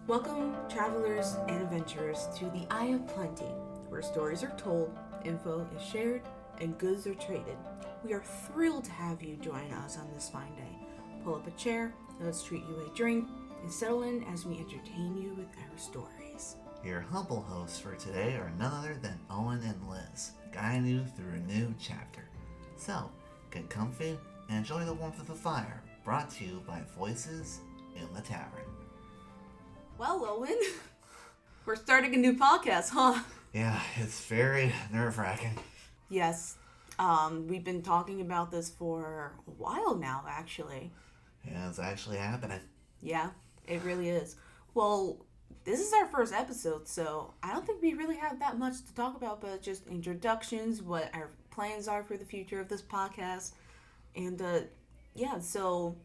Welcome, travelers and adventurers, to the Eye of Plenty, where stories are told, info is shared, and goods are traded. We are thrilled to have you join us on this fine day. Pull up a chair, let's treat you a drink, and settle in as we entertain you with our stories. Your humble hosts for today are none other than Owen and Liz, guiding you through a new chapter. So, get comfy and enjoy the warmth of the fire, brought to you by Voices in the Tavern. Well, Owen, we're starting a new podcast, huh? Yeah, it's very nerve-wracking. Yes. We've been talking about this for a while now, actually. Yeah, it's actually happening. Yeah, it really is. Well, this is our first episode, so I don't think we really have that much to talk about, but just introductions, what our plans are for the future of this podcast. And, so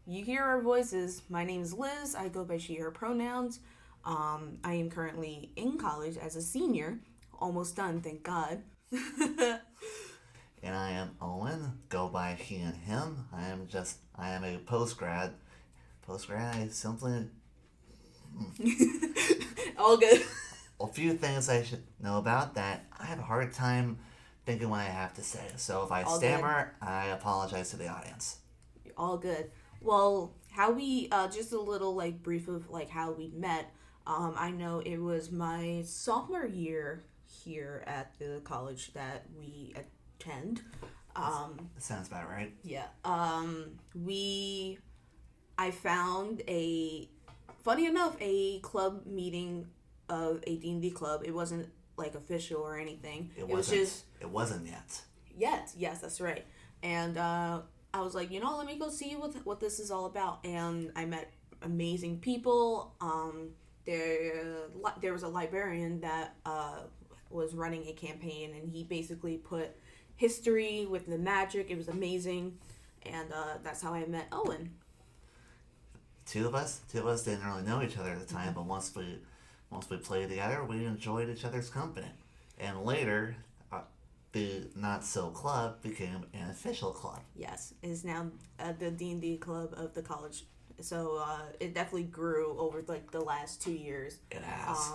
you hear our voices. My name is Liz. I go by she, her pronouns. I am currently in college as a senior. Almost done, thank God. And I am Owen, go by he and him. I am a post-grad. I simply... All good. A few things I should know about that. I have a hard time thinking what I have to say. So if I All stammer, I apologize to the audience. All good. Well, how we, just a little, brief of, how we met. I know it was my sophomore year here at the college that we attend. That sounds about right. Yeah. I found funny enough, a club meeting of a D&D club. It wasn't, official or anything. It wasn't yet. Yes, that's right. And, I was like, let me go see what this is all about. And I met amazing people. There was a librarian that was running a campaign, and he basically put history with the magic. It was amazing. And that's how I met Owen. Two of us didn't really know each other at the time, but once we played together, we enjoyed each other's company. And later, the Not So Club became an official club. Yes, it is now the D&D club of the college. So it definitely grew over the last 2 years. It has.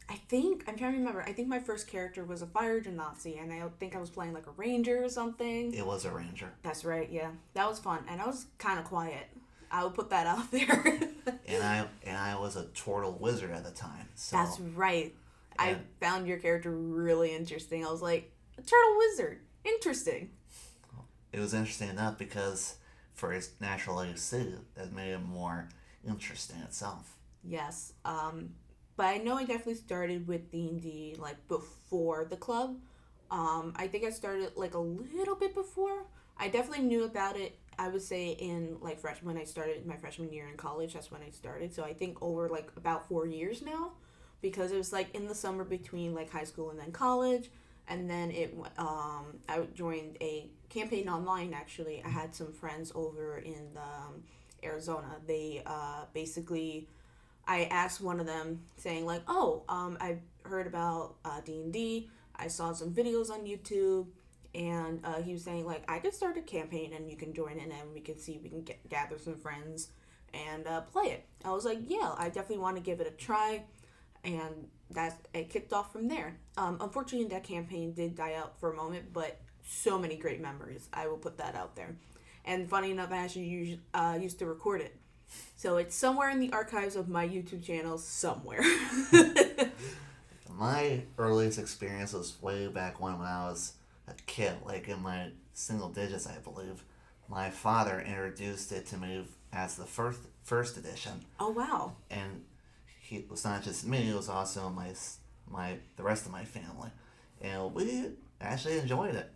I'm trying to remember. I think my first character was a fire genasi, and I think I was playing a ranger or something. It was a ranger. That's right. Yeah, that was fun, and I was kind of quiet. I would put that out there. and I was a turtle wizard at the time. So. That's right. I found your character really interesting. I was like, a turtle wizard. Interesting. It was interesting enough because for his natural AC, that made him more interesting itself. Yes. But I know I definitely started with D&D before the club. I think I started a little bit before. I definitely knew about it. I would say in when I started my freshman year in college, that's when I started. So I think over about 4 years now, because it was in the summer between high school and then college. And then I joined a campaign online. Actually, I had some friends over in Arizona. They basically, I asked one of them saying I heard about D&D. I saw some videos on YouTube, and he was saying I could start a campaign and you can join in and we can gather some friends and play it. I was like, yeah, I definitely want to give it a try. And it kicked off from there. Unfortunately, that campaign did die out for a moment, but so many great memories. I will put that out there. And funny enough, I actually used to record it. So it's somewhere in the archives of my YouTube channel somewhere. My earliest experience was way back when I was a kid, in my single digits, I believe. My father introduced it to me as the first edition. Oh, wow. And it was not just me, it was also the rest of my family. And we actually enjoyed it.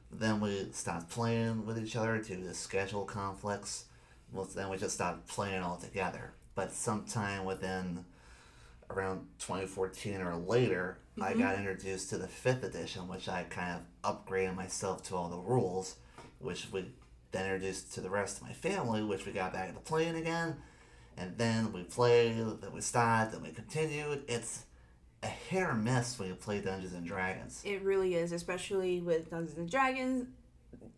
Then we stopped playing with each other due to schedule conflicts. Well, then we just stopped playing altogether. But sometime within around 2014 or later, I got introduced to the 5th edition, which I kind of upgraded myself to all the rules, which we then introduced to the rest of my family, which we got back into playing again. And then we played, then we stopped, then we continued. It's a hit or miss when you play Dungeons and Dragons. It really is, especially with Dungeons and Dragons.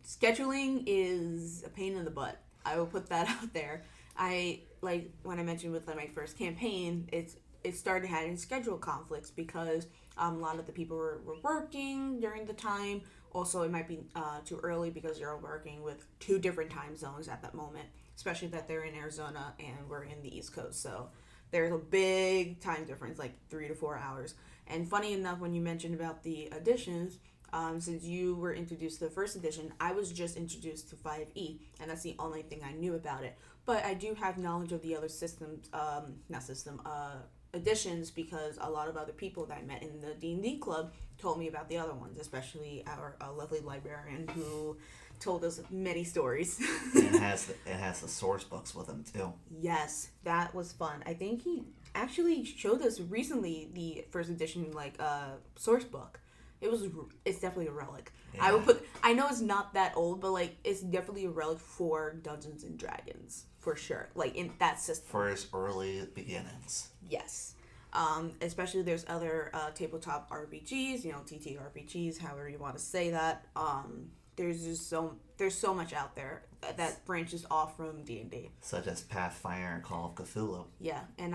Scheduling is a pain in the butt. I will put that out there. I like when I mentioned with like my first campaign, it started having schedule conflicts because a lot of the people were working during the time. Also, it might be too early because you're working with two different time zones at that moment, especially that they're in Arizona and we're in the East Coast. So there's a big time difference, like 3 to 4 hours. And funny enough, when you mentioned about the additions, since you were introduced to the first edition, I was just introduced to 5e, and that's the only thing I knew about it. But I do have knowledge of the other systems, not system, editions, because a lot of other people that I met in the D&D club told me about the other ones, especially our lovely librarian who told us many stories. It has the source books with them too. Yes, that was fun. I think he actually showed us recently the first edition source book. It's definitely a relic. Yeah. I know it's not that old, but like it's definitely a relic for Dungeons and Dragons for sure. Like in that system. For its early beginnings. Yes. Especially there's other tabletop RPGs, TTRPGs, however you want to say that. There's so much out there that branches off from D&D. Such as Pathfinder and Call of Cthulhu. Yeah, and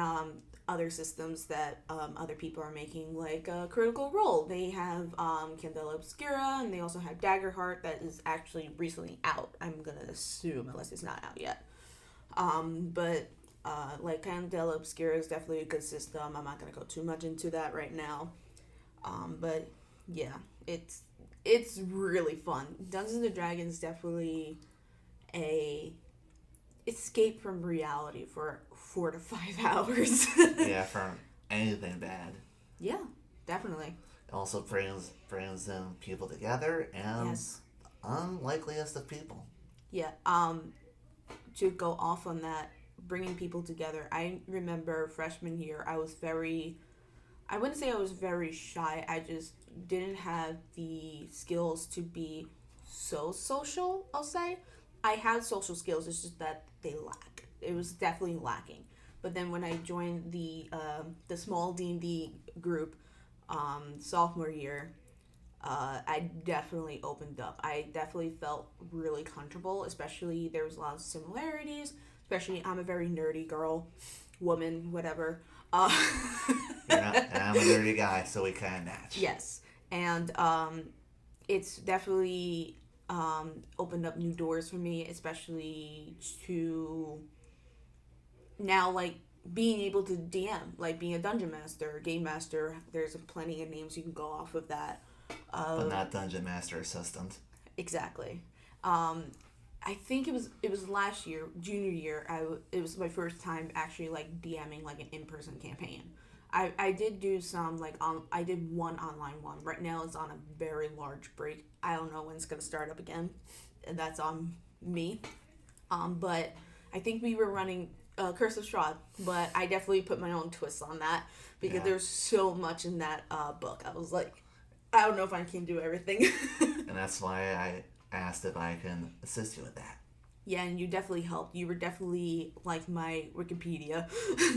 other systems that other people are making, like Critical Role. They have Candela Obscura, and they also have Daggerheart that is actually recently out. I'm gonna assume, unless it's not out yet. But like Candela Obscura is definitely a good system. I'm not gonna go too much into that right now. But yeah, it's really fun. Dungeons and Dragons definitely a escape from reality for 4 to 5 hours. Yeah, from anything bad. Yeah, definitely. It also brings in people together and Yes. unlikeliest of people. Yeah. To go off on that, bringing people together. I remember freshman year, I wouldn't say I was very shy. I just didn't have the skills to be so social, I'll say. I had social skills, it's just that they lack. It was definitely lacking. But then when I joined the small D&D group sophomore year, I definitely opened up. I definitely felt really comfortable, especially there was a lot of similarities, especially I'm a very nerdy girl, woman, whatever. And I'm a nerdy guy, so we kind of match. Yes. And it's definitely opened up new doors for me, especially to now, like, being able to DM, like being a dungeon master, game master. There's plenty of names you can go off of that. But not dungeon master assistant. Exactly. I think it was last year, junior year. It was my first time actually like DMing like an in-person campaign. I did do some I did one online one. Right now it's on a very large break. I don't know when it's gonna start up again. That's on me. But I think we were running Curse of Strahd, but I definitely put my own twist on that because there's so much in that book. I was like, I don't know if I can do everything. And that's why I asked if I can assist you with that. Yeah, and you definitely helped. You were definitely like my Wikipedia.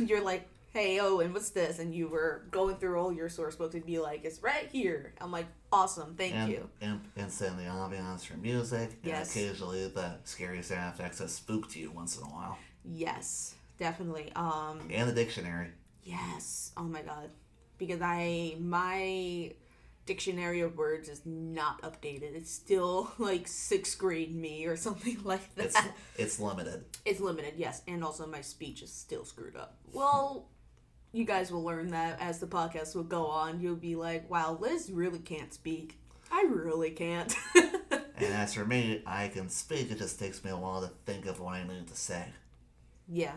You're like, hey, Owen, what's this? And you were going through all your source books and be like, it's right here. I'm like, awesome, thank you. And setting the ambiance for music. Yes. And occasionally the scary sound effects that spook to you once in a while. Yes, definitely. And the dictionary. Yes. Oh my god. Because my dictionary of words is not updated. It's still like 6th grade me or something like that. It's limited. It's limited, yes. And also my speech is still screwed up. Well, you guys will learn that as the podcast will go on. You'll be like, wow, Liz really can't speak. I really can't. And as for me, I can speak. It just takes me a while to think of what I need to say. Yeah.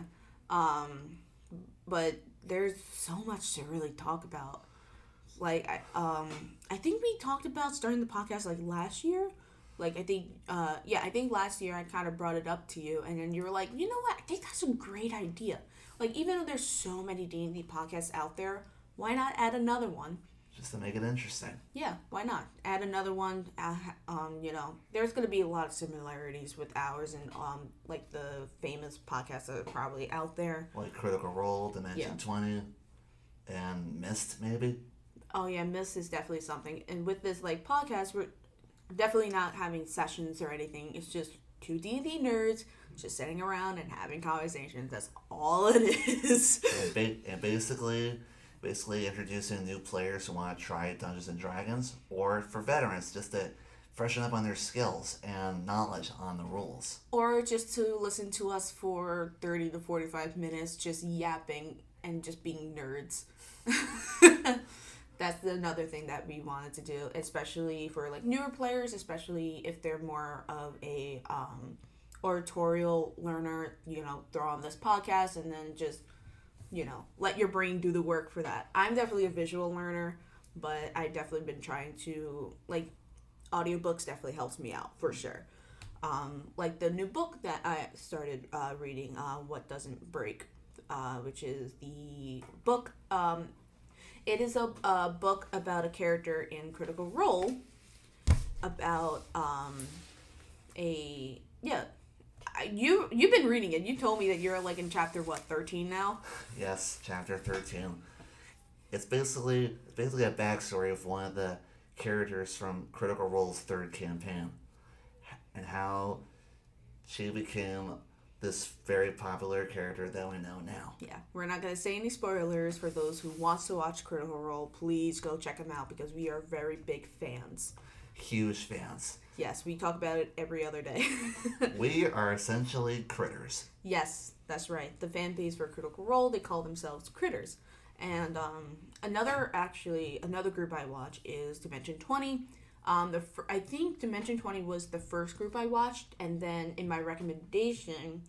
But there's so much to really talk about. Like, I think we talked about starting the podcast, like, last year. Like, I think last year I kind of brought it up to you, and then you were like, you know what, I think that's a great idea. Like, even though there's so many D&D podcasts out there, why not add another one? Just to make it interesting. Yeah, why not? Add another one. There's going to be a lot of similarities with ours and, like, the famous podcasts that are probably out there. Like Critical Role, Dimension 20, and Myst, maybe? Oh, yeah, Myst is definitely something. And with this, like, podcast, we're definitely not having sessions or anything. It's just two D&D nerds just sitting around and having conversations. That's all it is. And basically introducing new players who want to try Dungeons and Dragons, or for veterans just to freshen up on their skills and knowledge on the rules. Or just to listen to us for 30 to 45 minutes just yapping and just being nerds. That's another thing that we wanted to do, especially for like newer players, especially if they're more of a oratorial learner, throw on this podcast and then just, let your brain do the work for that. I'm definitely a visual learner, but I've definitely been trying to, audiobooks definitely helps me out for sure. Like the new book that I started reading, What Doesn't Break, which is the book. It is a book about a character in Critical Role about you've been reading it. You told me that you're like in chapter 13 now? Yes, chapter 13. It's basically a backstory of one of the characters from Critical Role's third campaign and how she became this very popular character that we know now. Yeah, we're not going to say any spoilers for those who wants to watch Critical Role. Please go check them out because we are very big fans. Huge fans. Yes, we talk about it every other day. We are essentially critters. Yes, that's right. The fan base for Critical Role, they call themselves Critters. And another group I watch is Dimension 20. I think Dimension 20 was the first group I watched, and then in my recommendation,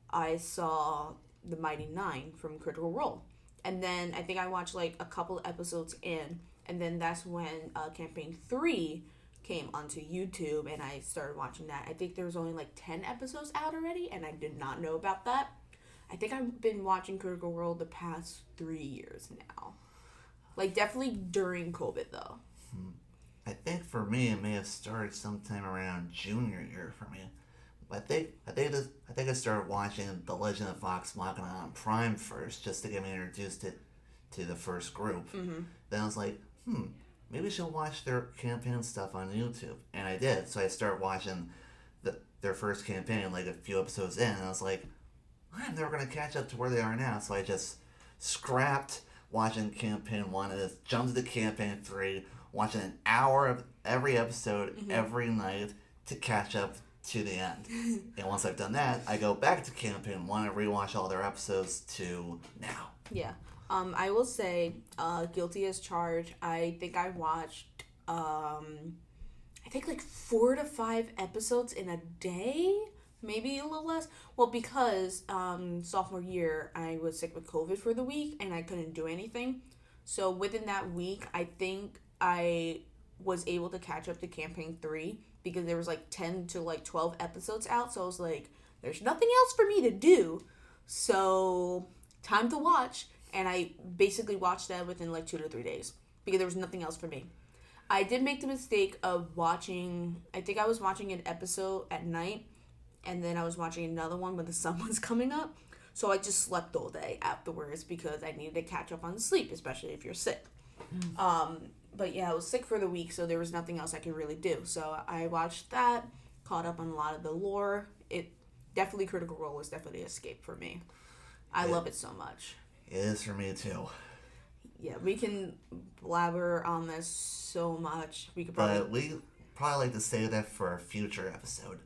I saw The Mighty Nine from Critical Role. And then I think I watched like a couple episodes in, and then that's when Campaign 3 came onto YouTube, and I started watching that. I think there was only like 10 episodes out already, and I did not know about that. I think I've been watching Critical Role the past 3 years now. Like, definitely during COVID, though. I think for me, it may have started sometime around junior year for me. I think I started watching The Legend of Vox Machina on Prime first, just to get me introduced to the first group. Mm-hmm. Then I was like, maybe I should watch their campaign stuff on YouTube. And I did. So I started watching their first campaign, like a few episodes in, and I was like, I'm never going to catch up to where they are now. So I just scrapped watching campaign 1 and just jumped to campaign 3, watching an hour of every episode every night to catch up to the end. And once I've done that, I go back to campaign 1 and rewatch all their episodes to now. Yeah. I will say, guilty as charged, I think I watched, like 4 to 5 episodes in a day, maybe a little less. Well, because sophomore year, I was sick with COVID for the week, and I couldn't do anything. So within that week, I think I was able to catch up to Campaign 3, because there was like 10 to like 12 episodes out, so I was like, there's nothing else for me to do, so time to watch. And I basically watched that within like 2 to 3 days because there was nothing else for me. I did make the mistake of I think I was watching an episode at night, and then I was watching another one when the sun was coming up. So I just slept all day afterwards because I needed to catch up on sleep, especially if you're sick. But yeah, I was sick for the week, so there was nothing else I could really do. So I watched that, caught up on a lot of the lore. Critical Role is definitely an escape for me. I love it so much. It is for me too. Yeah, we can blabber on this so much. But we probably like to save that for a future episode.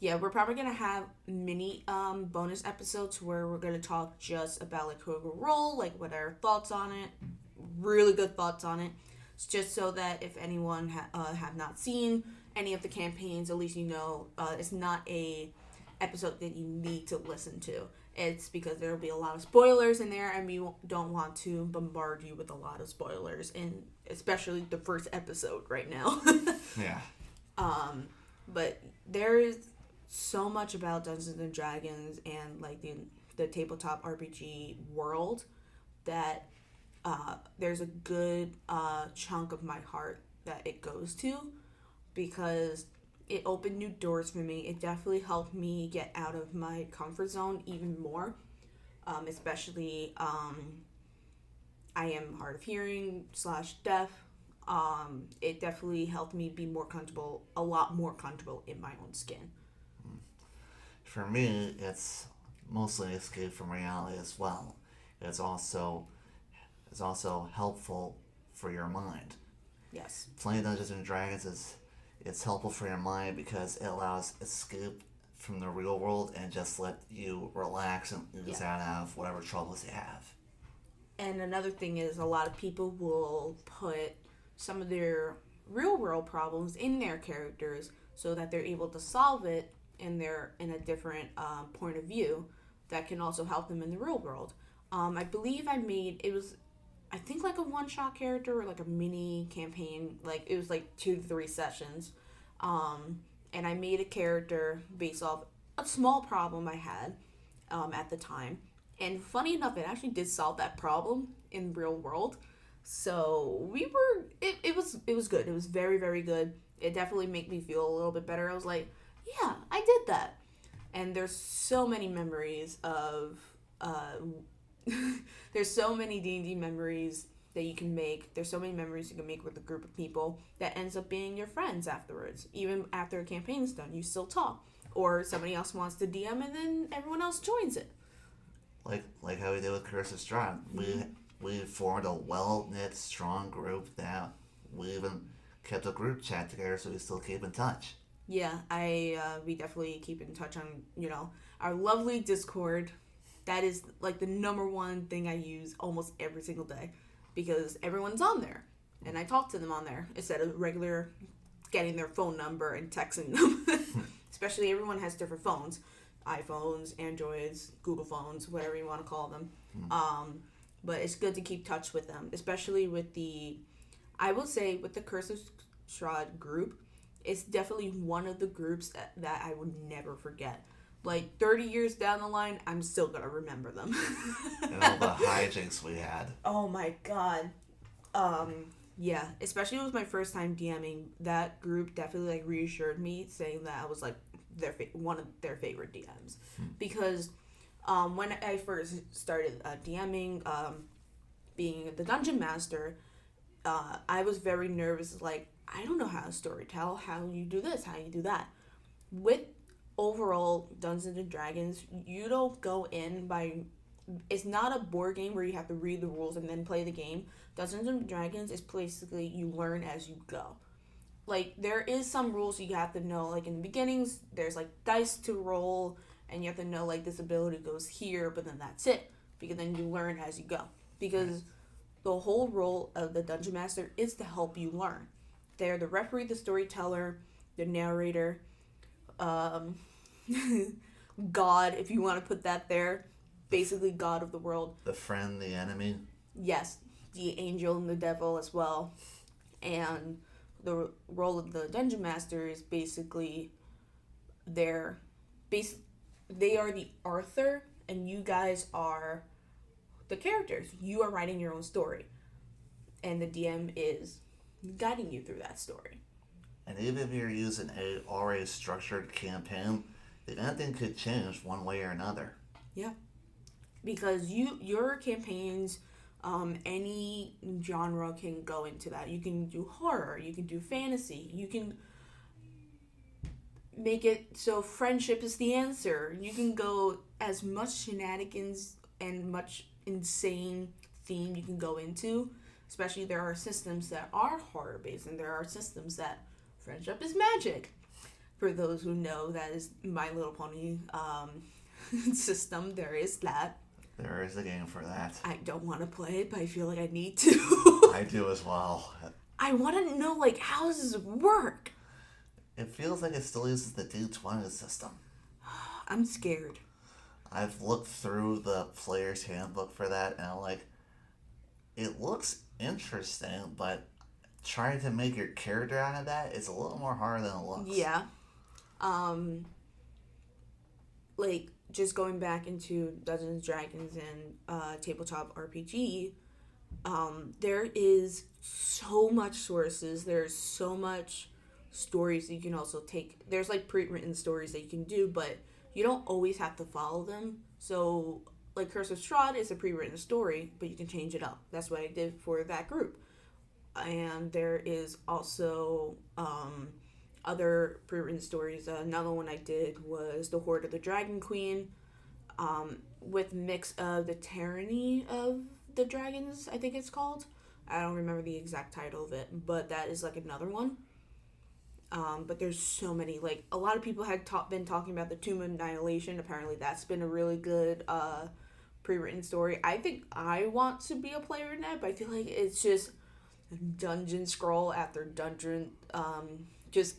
Yeah, we're probably gonna have mini bonus episodes where we're gonna talk just about like Critical Role, like what our thoughts on it, really good thoughts on it. It's just so that if anyone have not seen any of the campaigns, at least it's not a episode that you need to listen to. It's because there will be a lot of spoilers in there, and we don't want to bombard you with a lot of spoilers, and especially the first episode right now. Yeah. But there is so much about Dungeons and Dragons and like the tabletop RPG world that there's a good chunk of my heart that it goes to, because it opened new doors for me. It definitely helped me get out of my comfort zone even more. Especially, I am hard of hearing / deaf. It definitely helped me be a lot more comfortable in my own skin. for me, it's mostly escape from reality as well. It's also it's also helpful for your mind. Yes. Playing Dungeons and Dragons is it's helpful for your mind because it allows escape from the real world and just let you relax and ooze Yeah. out of whatever troubles you have. And another thing is a lot of people will put some of their real world problems in their characters so that they're able to solve it in a different point of view that can also help them in the real world. I believe I made it was I think like a one shot character or like a mini campaign. Like it was like 2 to 3 sessions. And I made a character based off a small problem I had at the time. And funny enough, it actually did solve that problem in real world. So it was good. It was very, very good. It definitely made me feel a little bit better. I was like, yeah, I did that. And there's so many memories of there's so many D&D memories that you can make. There's so many memories you can make with a group of people that ends up being your friends afterwards. Even after a campaign's done, you still talk. Or somebody else wants to DM and then everyone else joins it. Like how we did with Curse of Strahd. We formed a well knit, strong group that we even kept a group chat together, so we still keep in touch. Yeah, we definitely keep in touch on, our lovely Discord. That is like the number one thing I use almost every single day because everyone's on there and I talk to them on there instead of regular getting their phone number and texting them. Especially everyone has different phones, iPhones, Androids, Google phones, whatever you want to call them. But it's good to keep touch with them, especially with I will say with the Curse of Strahd group, it's definitely one of the groups that I would never forget. Like 30 years down the line, I'm still gonna remember them. And all the hijinks we had. Oh my god. Yeah, especially with my first time DMing, that group definitely like reassured me, saying that I was like one of their favorite DMs. Because when I first started DMing, being the dungeon master, I was very nervous. Like, I don't know how to storytell, how you do this, how you do that. With overall Dungeons and Dragons, you don't go in by. It's not a board game where you have to read the rules and then play the game. Dungeons and Dragons is basically you learn as you go. Like, there is some rules you have to know. Like, in the beginnings, there's like dice to roll, and you have to know like this ability goes here, but then that's it. Because then you learn as you go. Because the whole role of the Dungeon Master is to help you learn. They're the referee, the storyteller, the narrator, God, if you want to put that there. Basically, God of the world. The friend, the enemy. Yes, the angel and the devil as well. And the role of the Dungeon Master is basically they are the author, and you guys are the characters. You are writing your own story. And the DM is guiding you through that story. And even if you're using a already structured campaign, the ending could change one way or another. Yeah. Because your campaigns, any genre can go into that. You can do horror, you can do fantasy, you can make it so friendship is the answer. You can go as much shenanigans and much insane theme you can go into. Especially there are systems that are horror based, and there are systems that friendship is magic. For those who know, that is My Little Pony system. There is that. There is a game for that. I don't want to play it, but I feel like I need to. I do as well. I want to know, like, how does this work? It feels like it still uses the D20 system. I'm scared. I've looked through the player's handbook for that, and I'm like, it looks interesting, but trying to make your character out of that is a little more hard than it looks. Yeah. Like, just going back into Dungeons and Dragons and tabletop RPG, there is so much sources. There's so much stories that you can also take. There's like pre-written stories that you can do, but you don't always have to follow them. So, like Curse of Strahd is a pre-written story, but you can change it up. That's what I did for that group. And there is also other pre-written stories. Another one I did was The Hoard of the Dragon Queen, with mix of the Tyranny of the Dragons, I think it's called. I don't remember the exact title of it, but that is like another one. But there's so many. Like, a lot of people had been talking about the Tomb of Annihilation. Apparently, that's been a really good pre-written story. I think I want to be a player in that, but I feel like it's just dungeon scroll after dungeon. Just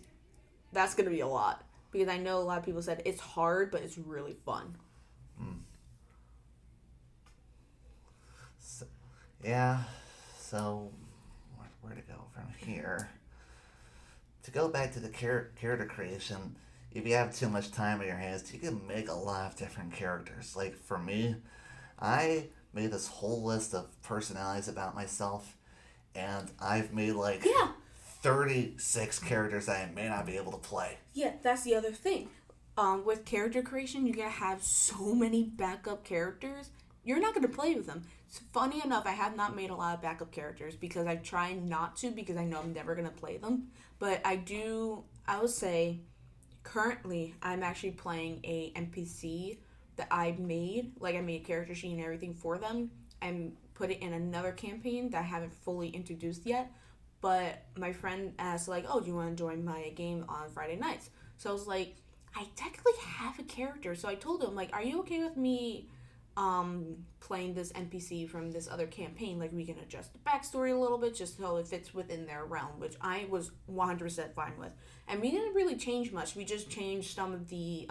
that's gonna be a lot, because I know a lot of people said it's hard, but it's really fun. So, yeah. So where to go from here? To go back to the character creation, if you have too much time on your hands, you can make a lot of different characters. Like, for me, I made this whole list of personalities about myself, and I've made like Yeah. 36 characters that I may not be able to play. Yeah, that's the other thing. With character creation, you're gonna have so many backup characters. You're not gonna play with them. It's funny enough, I have not made a lot of backup characters because I try not to, because I know I'm never gonna play them. But I would say, currently, I'm actually playing a NPC that I made. Like, I made a character sheet and everything for them, and put it in another campaign that I haven't fully introduced yet. But my friend asked, like, oh, do you want to join my game on Friday nights? So I was like, I technically have a character. So I told him, like, are you okay with me playing this NPC from this other campaign? Like, we can adjust the backstory a little bit just so it fits within their realm, which I was 100% fine with. And we didn't really change much. We just changed some of the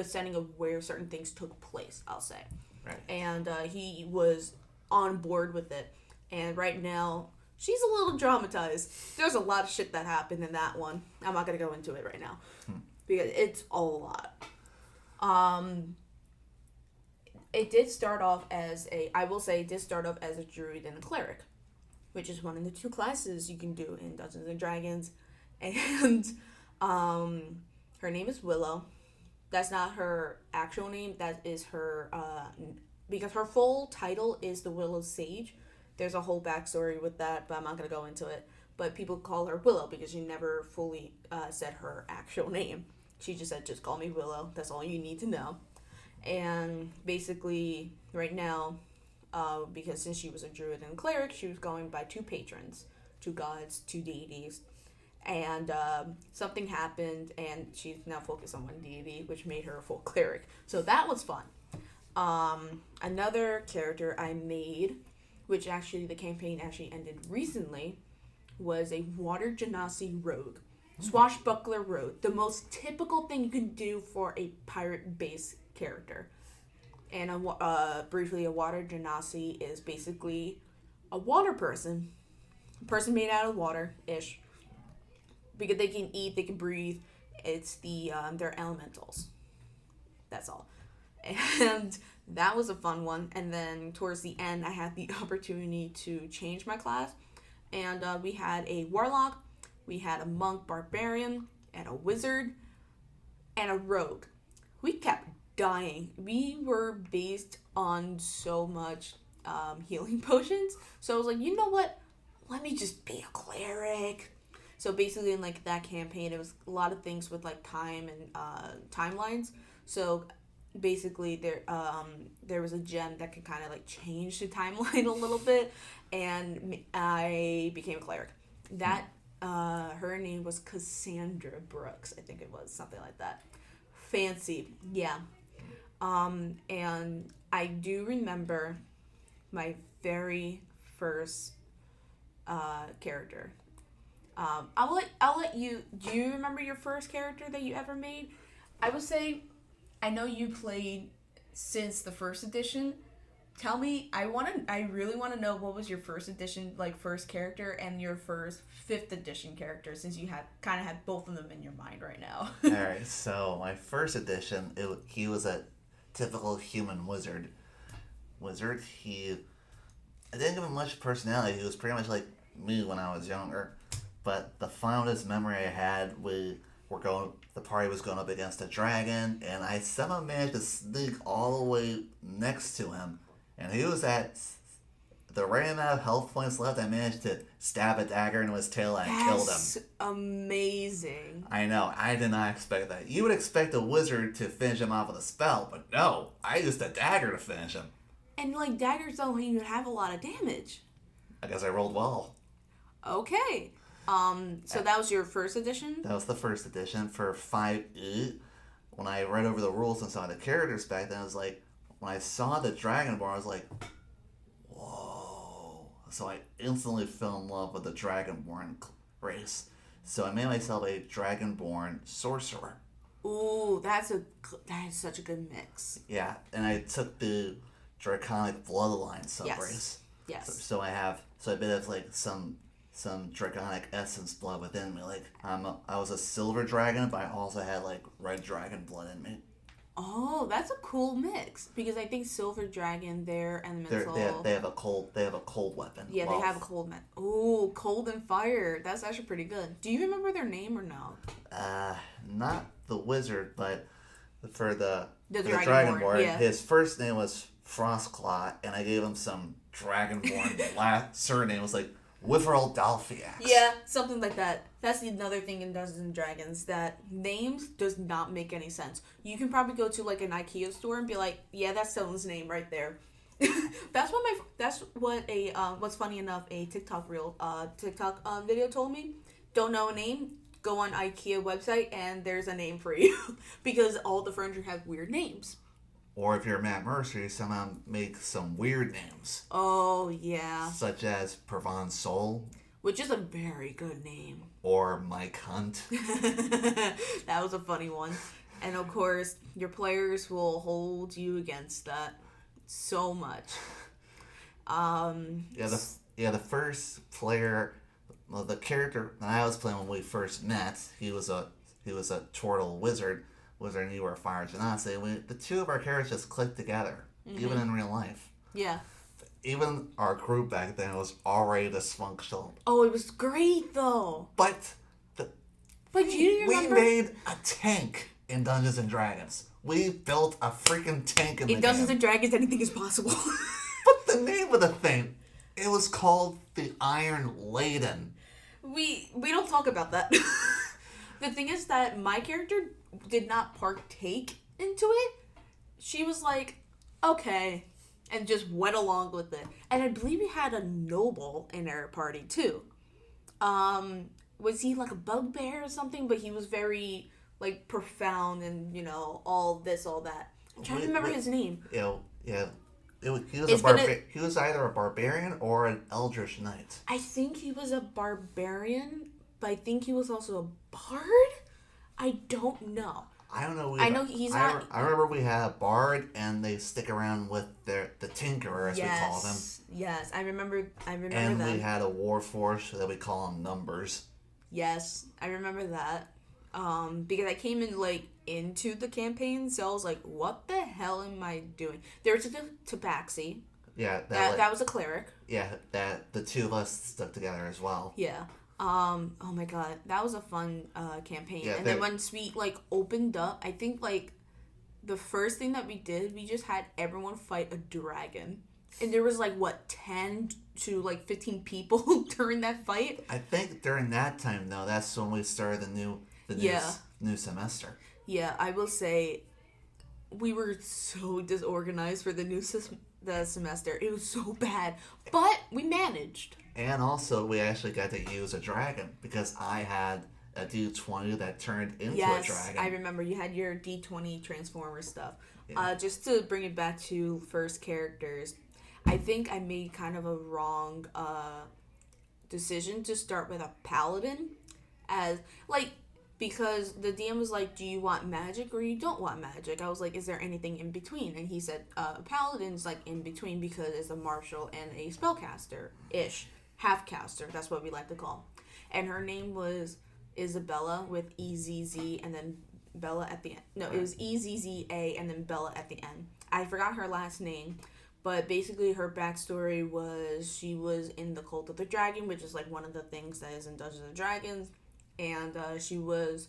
setting of where certain things took place, I'll say. Right. And he was on board with it. And right now, she's a little dramatized. There's a lot of shit that happened in that one. I'm not going to go into it right now. Because it's a lot. It did start off as a druid and a cleric, which is one of the two classes you can do in Dungeons and Dragons. And her name is Willow. That's not her actual name. That is her, because her full title is the Willow Sage. There's a whole backstory with that, but I'm not going to go into it. But people call her Willow because she never fully said her actual name. She just said, just call me Willow. That's all you need to know. And basically, right now, because since she was a druid and cleric, she was going by two patrons, two gods, two deities. And something happened, and she's now focused on one deity, which made her a full cleric. So that was fun. Another character I made, which actually the campaign actually ended recently, was a water genasi rogue. Swashbuckler rogue. The most typical thing you can do for a pirate-based character. And briefly, a water genasi is basically a water person. A person made out of water-ish. Because they can eat, they can breathe. It's they're elementals. That's all. And that was a fun one. And then towards the end, I had the opportunity to change my class. And we had a warlock, we had a monk barbarian, and a wizard, and a rogue. We kept dying. We were based on so much healing potions. So I was like, you know what? Let me just be a cleric. So basically, in like that campaign, it was a lot of things with like time and timelines. So basically, there was a gem that could kind of like change the timeline a little bit, and I became a cleric. That her name was Cassandra Brooks, I think it was, something like that. Fancy, yeah. And I do remember my very first character. I'll let you. Do you remember your first character that you ever made? I would say, I know you played since the first edition. Tell me, I really want to know what was your first edition, like first character, and your first 5th edition character, since you kind of had both of them in your mind right now. Alright, so my first edition, he was a typical human wizard. I didn't give him much personality. He was pretty much like me when I was younger. But the fondest memory I had, the party was going up against a dragon, and I somehow managed to sneak all the way next to him. And he was at the right amount of health points left, I managed to stab a dagger into his tail and killed him. That's amazing. I know, I did not expect that. You would expect a wizard to finish him off with a spell, but no, I used a dagger to finish him. And like daggers don't even have a lot of damage. I guess I rolled well. Okay. So that was your first edition? That was the first edition for 5e. When I read over the rules and saw the characters back then, I was like, when I saw the Dragonborn, I was like, whoa. So I instantly fell in love with the Dragonborn race. So I made myself a Dragonborn sorcerer. Ooh, that is such a good mix. Yeah, and I took the Draconic Bloodline subrace. Yes. So I have a bit of like some draconic essence blood within me. Like I was a silver dragon, but I also had like red dragon blood in me. Oh, that's a cool mix because I think silver dragon, they're elemental. They have a cold weapon. Yeah, they have a cold man. Ooh, cold and fire. That's actually pretty good. Do you remember their name or no? Not the wizard, but for the Dragonborn. Yeah. His first name was Frostclaw, and I gave him some Dragonborn last surname was like Witherell Dalfiax. Yeah, something like that. That's another thing in Dungeons and Dragons, that names does not make any sense. You can probably go to like an IKEA store and be like, yeah, that's someone's name right there. What's funny enough, a TikTok video told me. Don't know a name? Go on IKEA website and there's a name for you because all the furniture have weird names. Or if you're Matt Mercer, you somehow make some weird names. Oh, yeah. Such as Provence Soul. Which is a very good name. Or Mike Hunt. That was a funny one. And of course, your players will hold you against that so much. The first player, well, the character that I was playing when we first met, he was a turtle wizard, and you were a fire genasi. The two of our characters just clicked together, even in real life. Yeah. Even our group back then was already dysfunctional. Oh, it was great though. But you remember? We made a tank in Dungeons and Dragons. We built a freaking tank in the game. In Dungeons and Dragons, anything is possible. But the name of the thing, it was called the Iron Laden. We don't talk about that. The thing is that my character did not partake into it. She was like, okay, and just went along with it. And I believe we had a noble in our party too. Was he like a bugbear or something? But he was very like profound and all this, all that. I'm trying to remember his name. He was either a barbarian or an eldritch knight. I think he was a barbarian, but I think he was also a bard. I don't know. I don't know. I know he's not. I remember we had a bard, and they stick around with the tinkerer, as we call them. Yes, I remember. And that. we had a warforged that we call them numbers. Yes, I remember that. Because I came in into the campaign, so I was like, "What the hell am I doing?" There was a Tabaxi. Yeah, that was a cleric. Yeah, that the two of us stuck together as well. Yeah. Oh my god, that was a fun campaign. Yeah, and then once we opened up, I think the first thing that we did, we just had everyone fight a dragon, and there was 10 to 15 people during that fight. I think during that time though, that's when we started the new semester. Yeah, I will say, we were so disorganized for the semester. It was so bad, but we managed. And also, we actually got to use a dragon because I had a D20 that turned into a dragon. Yes, I remember you had your D20 Transformer stuff. Yeah. Just to bring it back to first characters, I think I made kind of a wrong decision to start with a paladin, because the DM was like, do you want magic or you don't want magic? I was like, is there anything in between? And he said, paladin's in between because it's a martial and a spellcaster-ish. Half-caster, that's what we like to call. And her name was Isabella with E-Z-Z and then Bella at the end. No, it was E-Z-Z-A and then Bella at the end. I forgot her last name, but basically her backstory was she was in the Cult of the Dragon, which is one of the things that is in Dungeons and Dragons. And she was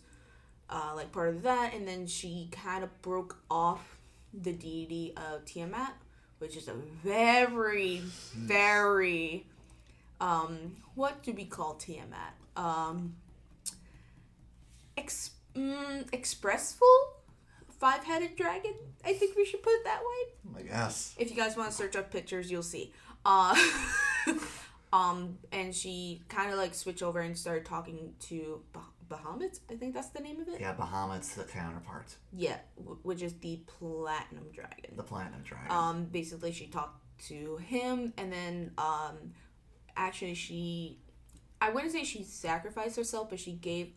part of that, and then she kind of broke off the deity of Tiamat, which is a very, very, what do we call Tiamat? Expressful 5-headed dragon. I think we should put it that way. I guess. If you guys want to search up pictures, you'll see. And she kind of like switched over and started talking to Bahamut. I think that's the name of it. Yeah, Bahamut's the counterpart. Yeah, which is the platinum dragon. The platinum dragon. Basically, she talked to him, and then actually I wouldn't say she sacrificed herself, but she gave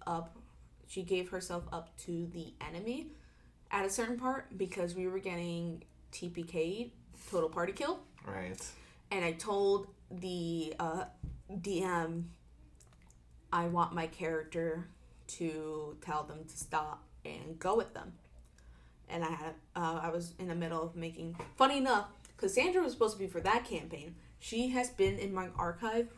herself up to the enemy at a certain part because we were getting TPK'd, total party kill. Right. And I told the DM I want my character to tell them to stop and go with them. And I was in the middle of making... Funny enough, Cassandra was supposed to be for that campaign. She has been in my archive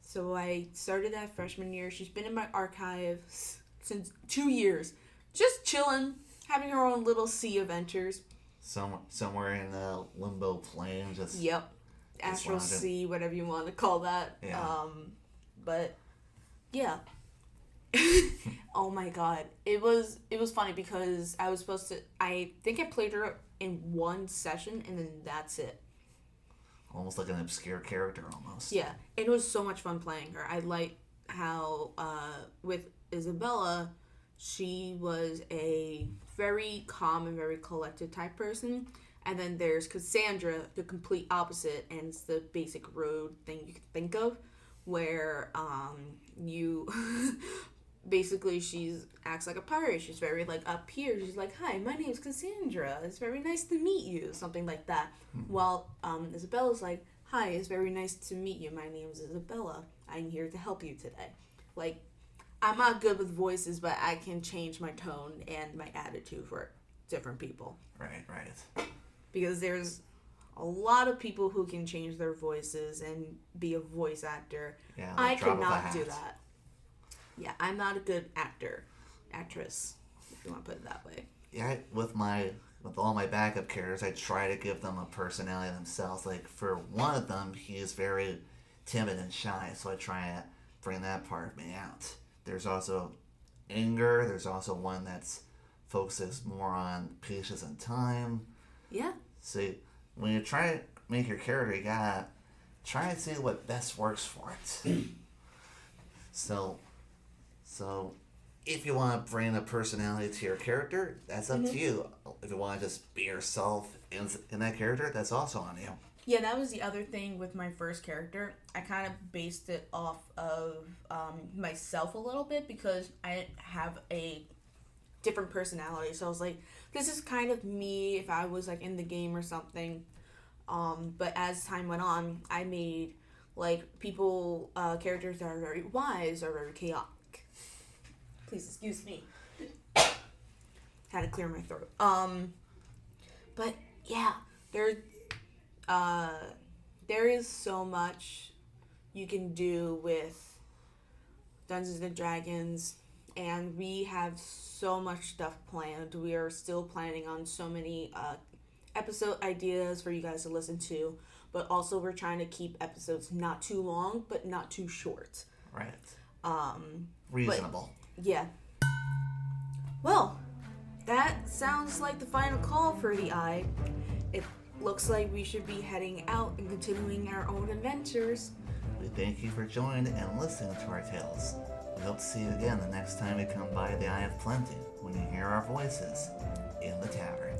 So I started that freshman year. She's been in my archive since 2 years. Just chilling, having her own little sea of adventures. Somewhere in the limbo plane, just... Yep. Astral Sea, whatever you want to call that. Yeah. But yeah. Oh my god. It was funny because I think I played her in one session and then that's it. Almost like an obscure character almost. Yeah. It was so much fun playing her. I like how with Isabella, she was a very calm and very collected type person. And then there's Cassandra, the complete opposite, and it's the basic road thing you can think of, where you basically she acts like a pirate. She's very like up here. She's like, "Hi, my name's Cassandra. It's very nice to meet you," something like that. While Isabella's like, "Hi, it's very nice to meet you. My name's Isabella. I'm here to help you today." Like, I'm not good with voices, but I can change my tone and my attitude for different people. Right. Because there's a lot of people who can change their voices and be a voice actor. Yeah, I cannot do that. Yeah, I'm not a good actress, if you want to put it that way. Yeah, with all my backup characters, I try to give them a personality themselves. Like, for one of them, he is very timid and shy, so I try to bring that part of me out. There's also anger. There's also one that's focuses more on patience and time. Yeah. See, when you try to make your character, you gotta try and see what best works for it. So if you want to bring a personality to your character, that's up to you. If you want to just be yourself in that character, that's also on you. Yeah, that was the other thing with my first character. I kind of based it off of myself a little bit because I have a different personality. So I was like, this is kind of me if I was like in the game or something. But as time went on, I made like characters that are very wise or very chaotic. Please excuse me. Had to clear my throat. But yeah, there is so much you can do with Dungeons and Dragons. And we have so much stuff planned. We are still planning on so many episode ideas for you guys to listen to. But also we're trying to keep episodes not too long, but not too short. Right. Reasonable. But, yeah. Well, that sounds like the final call for the Eye. It looks like we should be heading out and continuing our own adventures. We thank you for joining and listening to our tales. We hope to see you again the next time we come by the Eye of Plenty when you hear our voices in the tavern.